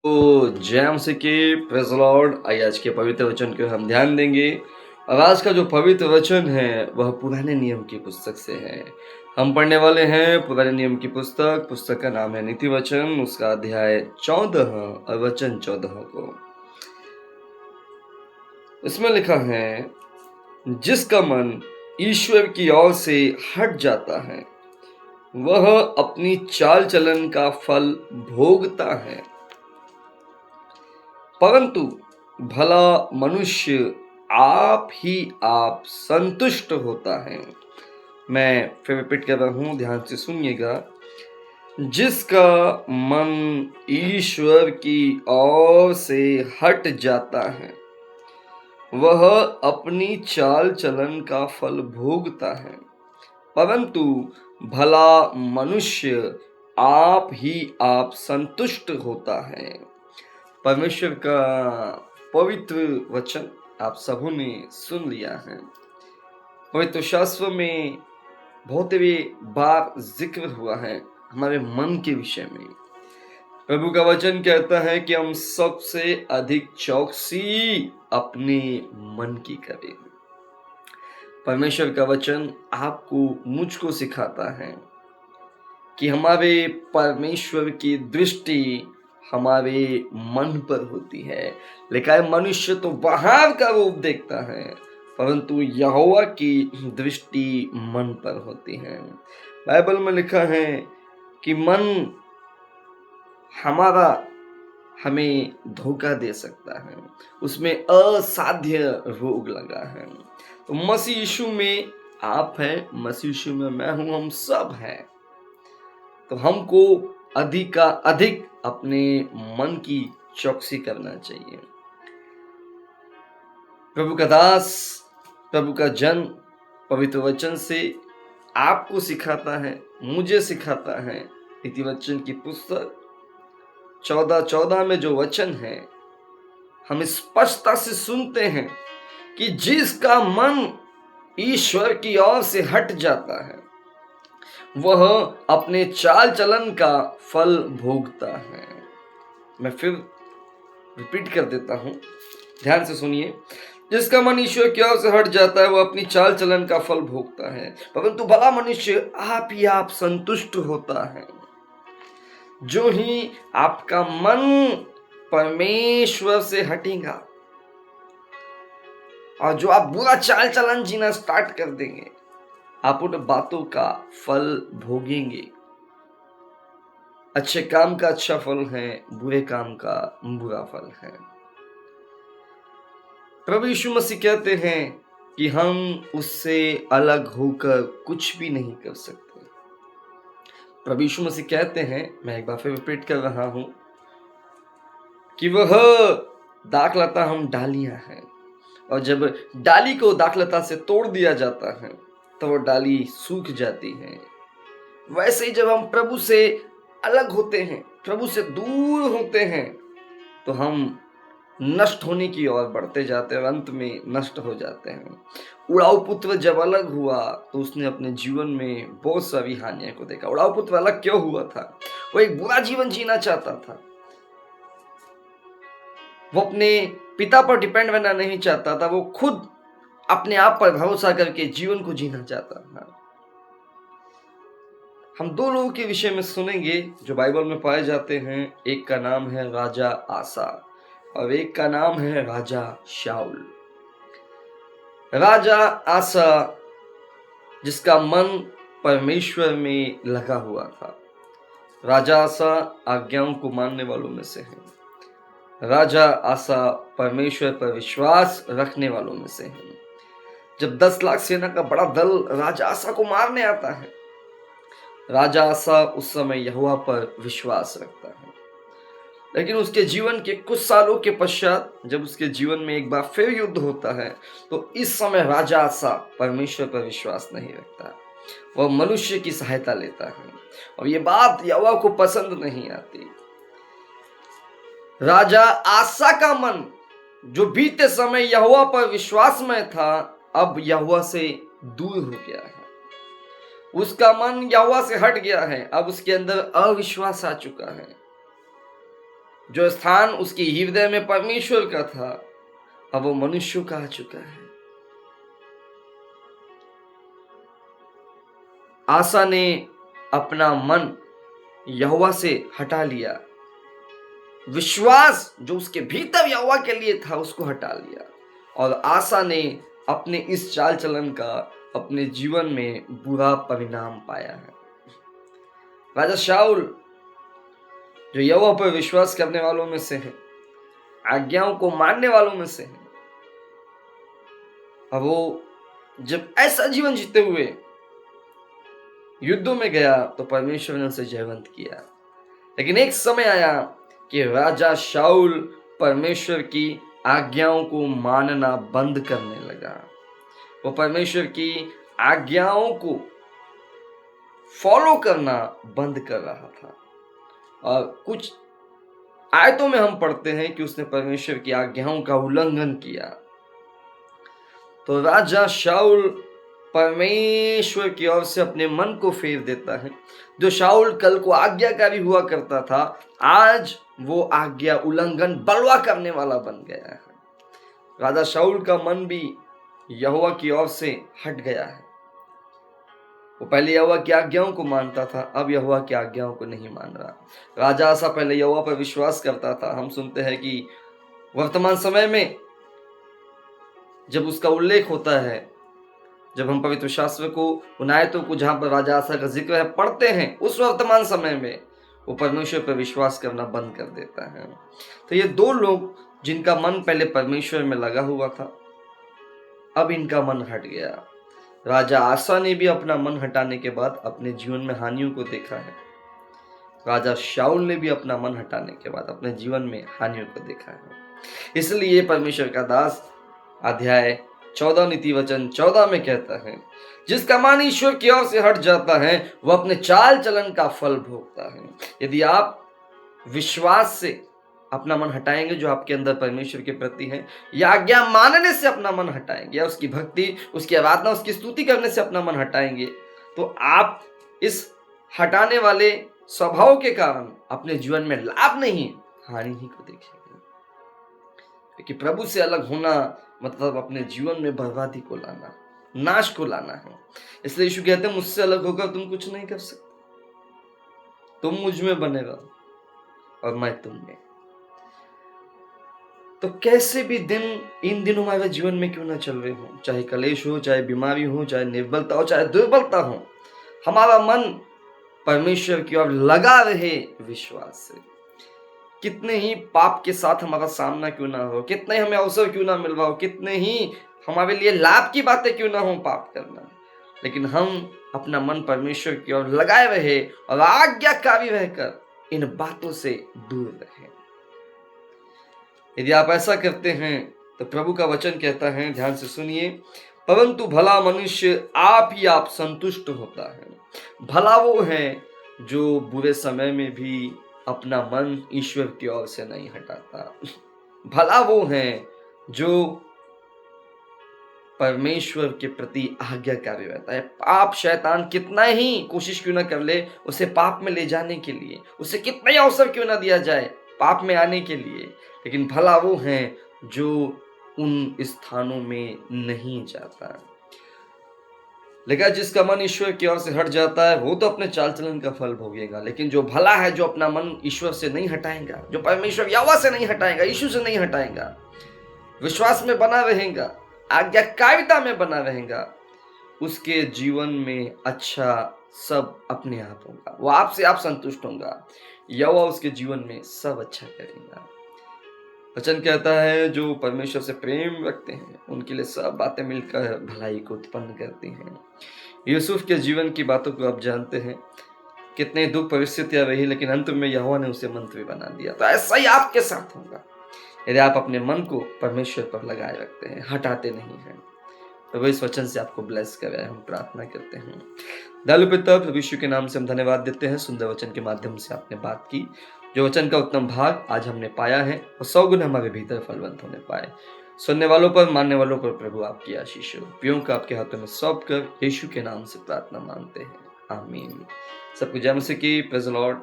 तो जय मसीह की प्रेज़ द लॉर्ड। आइए आज के पवित्र वचन को हम ध्यान देंगे। और आज का जो पवित्र वचन है वह पुराने नियम की पुस्तक से है। हम पढ़ने वाले हैं पुराने नियम की पुस्तक का नाम है नीति वचन, उसका अध्याय 14 और वचन 14 को। इसमें लिखा है, जिसका मन ईश्वर की ओर से हट जाता है वह अपनी चाल चलन का फल भोगता है, परंतु भला मनुष्य आप संतुष्ट होता है। मैं फिर रिपीट कर रहा हूं, ध्यान से सुनिएगा। जिसका मन ईश्वर की ओर से हट जाता है वह अपनी चाल चलन का फल भोगता है, परंतु भला मनुष्य आप संतुष्ट होता है। परमेश्वर का पवित्र वचन आप सबों ने सुन लिया है। पवित्र शास्त्र में बहुत बार जिक्र हुआ है हमारे मन के विषय में। प्रभु का वचन कहता है कि हम सबसे अधिक चौकसी अपने मन की करें। परमेश्वर का वचन आपको मुझको सिखाता है कि हमारे परमेश्वर की दृष्टि हमारे मन पर होती है। लिखा है, मनुष्य तो बाहर का रूप देखता है परंतु यहोवा की दृष्टि मन पर होती है। बाइबल में लिखा है कि मन हमारा हमें धोखा दे सकता है, उसमें असाध्य रोग लगा है। तो मसीह यीशु में आप हैं, मसीह यीशु में मैं हूं, हम सब हैं। तो हमको अधिक का अधिक अपने मन की चौकसी करना चाहिए। प्रभु का दास, प्रभु का जन पवित्र वचन से आपको सिखाता है, मुझे सिखाता है। नीति वचन की पुस्तक 14:14 में जो वचन है, हम स्पष्टता से सुनते हैं कि जिसका मन ईश्वर की ओर से हट जाता है वह अपने चाल चलन का फल भोगता है। मैं फिर रिपीट कर देता हूं, ध्यान से सुनिए। जिसका मन ईश्वर की ओर से हट जाता है वह अपनी चाल चलन का फल भोगता है, परंतु भला मनुष्य आप संतुष्ट होता है। जो ही आपका मन परमेश्वर से हटेगा और जो आप बुरा चाल चलन जीना स्टार्ट कर देंगे, आप उन बातों का फल भोगेंगे। अच्छे काम का अच्छा फल है, बुरे काम का बुरा फल है। प्रभु यीशु मसीह कहते हैं कि हम उससे अलग होकर कुछ भी नहीं कर सकते। प्रभु यीशु मसीह कहते हैं, मैं एक बार फिर रिपीट कर रहा हूं, कि वह दाखलता हम डालियां हैं, और जब डाली को दाखलता से तोड़ दिया जाता है तो वो डाली सूख जाती है। वैसे ही जब हम प्रभु से अलग होते हैं, प्रभु से दूर होते हैं, तो हम नष्ट होने की ओर बढ़ते जाते हैं और अंत में नष्ट हो जाते हैं। उड़ाऊ पुत्र जब अलग हुआ तो उसने अपने जीवन में बहुत सारी हानियों को देखा। उड़ाऊ पुत्र अलग क्यों हुआ था? वो एक बुरा जीवन जीना चाहता था। वो अपने पिता पर डिपेंड रहना नहीं चाहता था, वो खुद अपने आप पर भरोसा करके जीवन को जीना चाहता था। हम दो लोगों के विषय में सुनेंगे जो बाइबल में पाए जाते हैं। एक का नाम है राजा आसा और एक का नाम है राजा शाऊल। राजा आसा जिसका मन परमेश्वर में लगा हुआ था। राजा आसा आज्ञाओं को मानने वालों में से है। राजा आसा परमेश्वर पर विश्वास रखने वालों में से है। जब 10 लाख सेना का बड़ा दल राजा आसा को मारने आता है, राजा आसा उस समय यहोवा पर विश्वास रखता है। लेकिन उसके जीवन के कुछ सालों के पश्चात जब उसके जीवन में एक बार फिर युद्ध होता है, तो इस समय राजा आसा परमेश्वर पर विश्वास नहीं रखता, वह मनुष्य की सहायता लेता है और ये बात यहोवा को पसंद नहीं आती। राजा आसा का मन जो बीते समय यहोवा पर विश्वास में था, अब यहोवा से दूर हो गया है। उसका मन यहोवा से हट गया है। अब उसके अंदर अविश्वास आ चुका है। जो स्थान उसके हृदय में परमेश्वर का था, अब वो मनुष्यों का आ चुका है। आसा ने अपना मन यहोवा से हटा लिया, विश्वास जो उसके भीतर यहोवा के लिए था उसको हटा लिया, और आसा ने अपने इस चाल चलन का अपने जीवन में बुरा परिणाम पाया है। राजा शाऊल जो यहोवा पर विश्वास करने वालों में से है, आज्ञाओं को मानने वालों में से है, अब वो जब ऐसा जीवन जीते हुए युद्धों में गया तो परमेश्वर ने उसे जयवंत किया। लेकिन एक समय आया कि राजा शाऊल परमेश्वर की आज्ञाओं को मानना बंद करने लगा। वो परमेश्वर की आज्ञाओं को फॉलो करना बंद कर रहा था। और कुछ आयतों में हम पढ़ते हैं कि उसने परमेश्वर की आज्ञाओं का उल्लंघन किया। तो राजा शाऊल परमेश्वर की ओर से अपने मन को फेर देता है। जो शाऊल कल को आज्ञाकारी हुआ करता था, आज वो आज्ञा उल्लंघन बलवा करने वाला बन गया है। राजा शाऊल का मन भी यहोवा की ओर से हट गया है। वो पहले यहोवा की आज्ञाओं को मानता था, अब यहोवा की आज्ञाओं को नहीं मान रहा। राजा आसा पहले यहोवा पर विश्वास करता था। हम सुनते हैं कि वर्तमान समय में जब उसका उल्लेख होता है, जब हम पवित्र शास्त्र को उन आयतों को जहां पर राजा आसा का जिक्र है पढ़ते हैं, उस वर्तमान समय में वो परमेश्वर पर विश्वास करना बंद कर देता है। तो ये दो लोग जिनका मन पहले परमेश्वर में लगा हुआ था, अब इनका मन हट गया। राजा आसा ने भी अपना मन हटाने के बाद अपने जीवन में हानियों को देखा है। राजा शाऊल ने भी अपना मन हटाने के बाद अपने जीवन में हानियों को देखा है। इसलिए परमेश्वर का दास अध्याय 14 नीति वचन 14 में कहता है, जिसका मन ईश्वर की ओर से हट जाता है वह अपने चाल चलन का फल भोगता है। यदि आप विश्वास से अपना मन हटाएंगे जो आपके अंदर परमेश्वर के प्रति है, या आज्ञा मानने से अपना मन हटाएंगे, या उसकी भक्ति, उसकी आराधना, उसकी स्तुति करने से अपना मन हटाएंगे, तो आप इस हटाने वाले स्वभाव के कारण अपने जीवन में लाभ नहीं, हानि ही को देखेंगे। क्योंकि प्रभु से अलग होना मतलब अपने जीवन में बर्बादी को लाना, नाश को लाना है। इसलिए यीशु कहते हैं, मुझसे अलग होकर तुम कुछ नहीं कर सकते, तुम मुझ में बने रहो और मैं तुम में। तो कैसे भी दिन इन दिनों हमारे जीवन में क्यों ना चल रहे हो, चाहे कलेश हो, चाहे बीमारी हो, चाहे निर्बलता हो, चाहे दुर्बलता हो, हमारा मन परमेश्वर की ओर लगा रहे विश्वास से। कितने ही पाप के साथ हमारा सामना क्यों ना हो, कितने हमें अवसर क्यों ना मिल रहा हो, कितने ही हमारे लिए लाभ की बातें क्यों ना हो पाप करना, लेकिन हम अपना मन परमेश्वर की ओर लगाए रहे और आज्ञाकारी रहकर इन बातों से दूर रहे। यदि आप ऐसा करते हैं तो प्रभु का वचन कहता है, ध्यान से सुनिए, परंतु भला मनुष्य आप ही आप संतुष्ट होता है। भला वो है जो बुरे समय में भी अपना मन ईश्वर की ओर से नहीं हटाता। भला वो है जो परमेश्वर के प्रति आज्ञाकारी रहता है। पाप शैतान कितना ही कोशिश क्यों ना कर ले उसे पाप में ले जाने के लिए, उसे कितना ही अवसर क्यों ना दिया जाए पाप में आने के लिए, लेकिन भला वो है जो उन स्थानों में नहीं जाता। लेकिन जिसका मन ईश्वर की ओर से हट जाता है वो तो अपने चाल चलन का फल भोगेगा। लेकिन जो भला है, जो अपना मन ईश्वर से नहीं हटाएगा, जो परमेश्वर यहोवा से नहीं हटाएगा, यीशु से नहीं हटाएगा, विश्वास में बना रहेगा, आज्ञाकारिता में बना रहेगा, उसके जीवन में अच्छा सब अपने आप होगा। वो आपसे आप संतुष्ट होगा, यहोवा उसके जीवन में सब अच्छा करेगा। वचन कहता है, जो परमेश्वर से प्रेम रखते हैं उनके लिए सब बातें मिलकर भलाई को उत्पन्न करती हैं। यूसुफ के जीवन की बातों को आप जानते हैं, कितने दुख परिस्थितियां रही, लेकिन अंत में यहोवा ने उसे मंत्री बना दिया। तो ऐसा ही आपके साथ होगा यदि आप अपने मन को परमेश्वर पर लगाए रखते हैं, हटाते नहीं हैं। तो वो इस वचन से आपको ब्लेस करे, हम प्रार्थना करते हैं। दयालु पिता, प्रभु यीशु के नाम से हम धन्यवाद देते हैं, सुंदर वचन के माध्यम से आपने बात की। जो वचन का उत्तम भाग आज हमने पाया है और 100 गुना हमारे भीतर फलवंत होने पाए। सुनने वालों पर, मानने वालों पर प्रभु आपकी आशीष हो। प्रियों का आपके हाथों में सौंप कर यीशु के नाम से प्रार्थना मांगते हैं, आमीन। सबको जय मसीह की। Praise the Lord.